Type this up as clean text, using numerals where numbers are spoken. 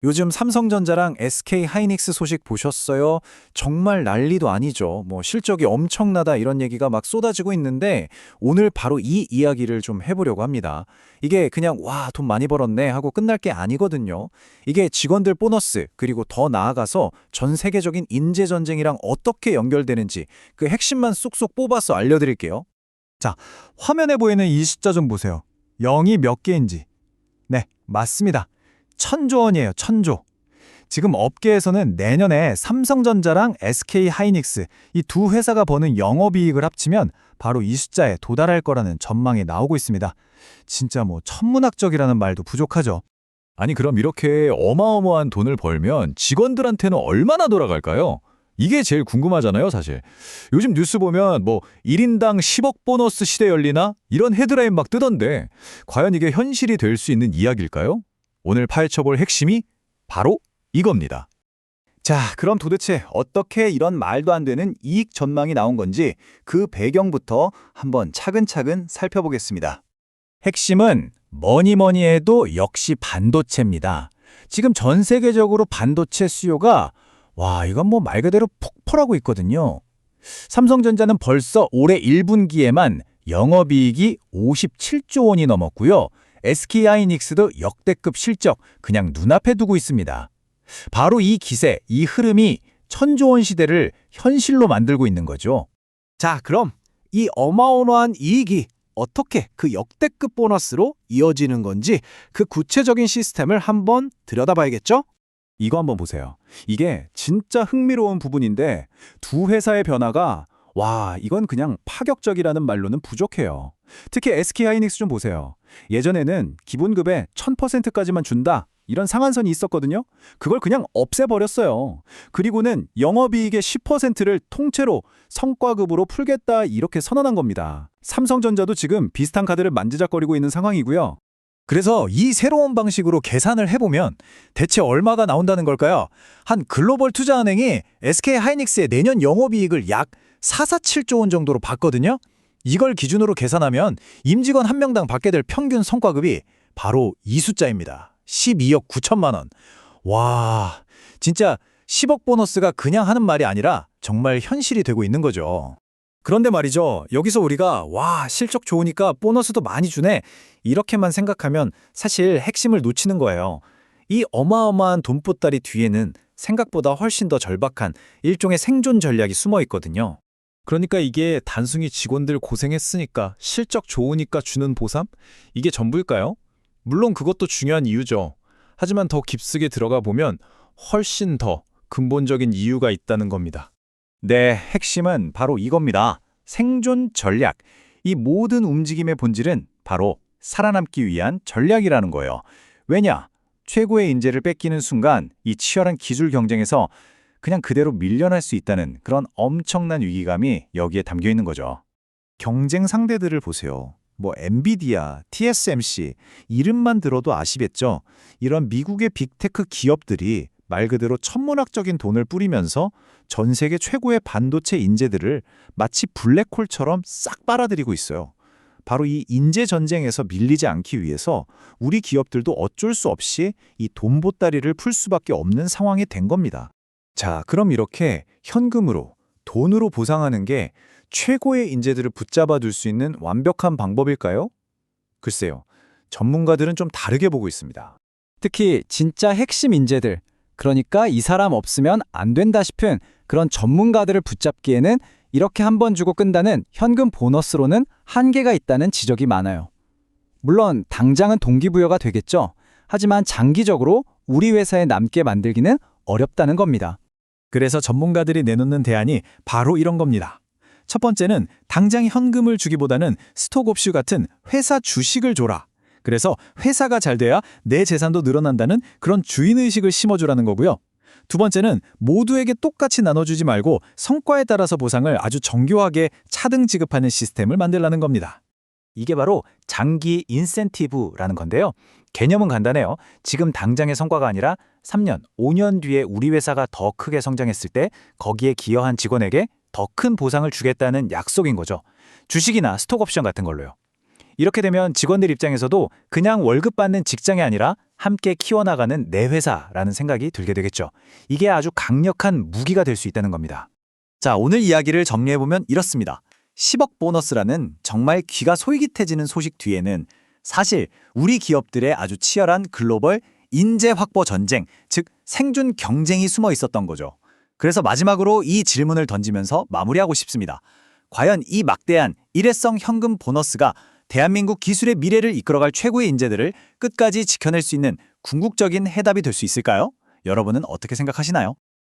요즘 삼성전자랑 SK 하이닉스 소식 보셨어요? 정말 난리도 아니죠. 실적이 엄청나다 이런 얘기가 막 쏟아지고 있는데 오늘 바로 이 이야기를 좀 해보려고 합니다. 이게 그냥 와, 돈 많이 벌었네 하고 끝날 게 아니거든요. 이게 직원들 보너스 그리고 더 나아가서 전 세계적인 인재 전쟁이랑 어떻게 연결되는지 그 핵심만 쏙쏙 뽑아서 알려드릴게요. 자, 화면에 보이는 이 숫자 좀 보세요. 0이 몇 개인지. 네, 맞습니다. 1,000조 원이에요, 1,000조. 지금 업계에서는 내년에 삼성전자랑 SK 하이닉스 이 두 회사가 버는 영업이익을 합치면 바로 이 숫자에 도달할 거라는 전망이 나오고 있습니다. 진짜 천문학적이라는 말도 부족하죠. 아니 그럼 이렇게 어마어마한 돈을 벌면 직원들한테는 얼마나 돌아갈까요? 이게 제일 궁금하잖아요, 사실. 요즘 뉴스 보면 1인당 10억 보너스 시대 열리나? 이런 헤드라인 막 뜨던데 과연 이게 현실이 될 수 있는 이야기일까요? 오늘 파헤쳐볼 핵심이 바로 이겁니다. 자, 그럼 도대체 어떻게 이런 말도 안 되는 이익 전망이 나온 건지 그 배경부터 한번 차근차근 살펴보겠습니다. 핵심은 뭐니 해도 역시 반도체입니다. 지금 전 세계적으로 반도체 수요가 이건 말 그대로 폭발하고 있거든요. 삼성전자는 벌써 올해 1분기에만 영업이익이 57조 원이 넘었고요. SK하이닉스도 역대급 실적 그냥 눈앞에 두고 있습니다. 바로 이 기세, 이 흐름이 1,000조 원 시대를 현실로 만들고 있는 거죠. 자, 그럼 이 어마어마한 이익이 어떻게 그 역대급 보너스로 이어지는 건지 그 구체적인 시스템을 한번 들여다봐야겠죠? 이거 한번 보세요. 이게 진짜 흥미로운 부분인데 두 회사의 변화가 이건 그냥 파격적이라는 말로는 부족해요. 특히 SK하이닉스 좀 보세요. 예전에는 기본급의 1000%까지만 준다. 이런 상한선이 있었거든요. 그걸 그냥 없애버렸어요. 그리고는 영업이익의 10%를 통째로 성과급으로 풀겠다 이렇게 선언한 겁니다. 삼성전자도 지금 비슷한 카드를 만지작거리고 있는 상황이고요. 그래서 이 새로운 방식으로 계산을 해보면 대체 얼마가 나온다는 걸까요? 한 글로벌 투자은행이 SK하이닉스의 내년 영업이익을 약 447조 원 정도로 봤거든요. 이걸 기준으로 계산하면 임직원 한 명당 받게 될 평균 성과급이 바로 이 숫자입니다. 12억 9천만 원. 와, 진짜 10억 보너스가 그냥 하는 말이 아니라 정말 현실이 되고 있는 거죠. 그런데 말이죠. 여기서 우리가 실적 좋으니까 보너스도 많이 주네. 이렇게만 생각하면 사실 핵심을 놓치는 거예요. 이 어마어마한 돈보따리 뒤에는 생각보다 훨씬 더 절박한 일종의 생존 전략이 숨어 있거든요. 그러니까 이게 단순히 직원들 고생했으니까 실적 좋으니까 주는 보상? 이게 전부일까요? 물론 그것도 중요한 이유죠. 하지만 더 깊숙이 들어가 보면 훨씬 더 근본적인 이유가 있다는 겁니다. 네, 핵심은 바로 이겁니다. 생존 전략. 이 모든 움직임의 본질은 바로 살아남기 위한 전략이라는 거예요. 왜냐? 최고의 인재를 뺏기는 순간 이 치열한 기술 경쟁에서 그냥 그대로 밀려날 수 있다는 그런 엄청난 위기감이 여기에 담겨 있는 거죠. 경쟁 상대들을 보세요. 엔비디아, TSMC 이름만 들어도 아시겠죠? 이런 미국의 빅테크 기업들이 말 그대로 천문학적인 돈을 뿌리면서 전 세계 최고의 반도체 인재들을 마치 블랙홀처럼 싹 빨아들이고 있어요. 바로 이 인재 전쟁에서 밀리지 않기 위해서 우리 기업들도 어쩔 수 없이 이 돈보따리를 풀 수밖에 없는 상황이 된 겁니다. 자, 그럼 이렇게 현금으로, 돈으로 보상하는 게 최고의 인재들을 붙잡아 둘 수 있는 완벽한 방법일까요? 글쎄요, 전문가들은 좀 다르게 보고 있습니다. 특히 진짜 핵심 인재들, 그러니까 이 사람 없으면 안 된다 싶은 그런 전문가들을 붙잡기에는 이렇게 한 번 주고 끈다는 현금 보너스로는 한계가 있다는 지적이 많아요. 물론 당장은 동기부여가 되겠죠. 하지만 장기적으로 우리 회사에 남게 만들기는 어렵다는 겁니다. 그래서 전문가들이 내놓는 대안이 바로 이런 겁니다. 첫 번째는 당장 현금을 주기보다는 스톡옵션 같은 회사 주식을 줘라. 그래서 회사가 잘 돼야 내 재산도 늘어난다는 그런 주인의식을 심어주라는 거고요. 두 번째는 모두에게 똑같이 나눠주지 말고 성과에 따라서 보상을 아주 정교하게 차등 지급하는 시스템을 만들라는 겁니다. 이게 바로 장기 인센티브라는 건데요. 개념은 간단해요. 지금 당장의 성과가 아니라 3년, 5년 뒤에 우리 회사가 더 크게 성장했을 때 거기에 기여한 직원에게 더 큰 보상을 주겠다는 약속인 거죠. 주식이나 스톡옵션 같은 걸로요. 이렇게 되면 직원들 입장에서도 그냥 월급 받는 직장이 아니라 함께 키워나가는 내 회사라는 생각이 들게 되겠죠. 이게 아주 강력한 무기가 될 수 있다는 겁니다. 자, 오늘 이야기를 정리해보면 이렇습니다. 10억 보너스라는 정말 귀가 솔깃해지는 소식 뒤에는 사실 우리 기업들의 아주 치열한 글로벌 인재 확보 전쟁, 즉 생존 경쟁이 숨어 있었던 거죠. 그래서 마지막으로 이 질문을 던지면서 마무리하고 싶습니다. 과연 이 막대한 일회성 현금 보너스가 대한민국 기술의 미래를 이끌어갈 최고의 인재들을 끝까지 지켜낼 수 있는 궁극적인 해답이 될 수 있을까요? 여러분은 어떻게 생각하시나요?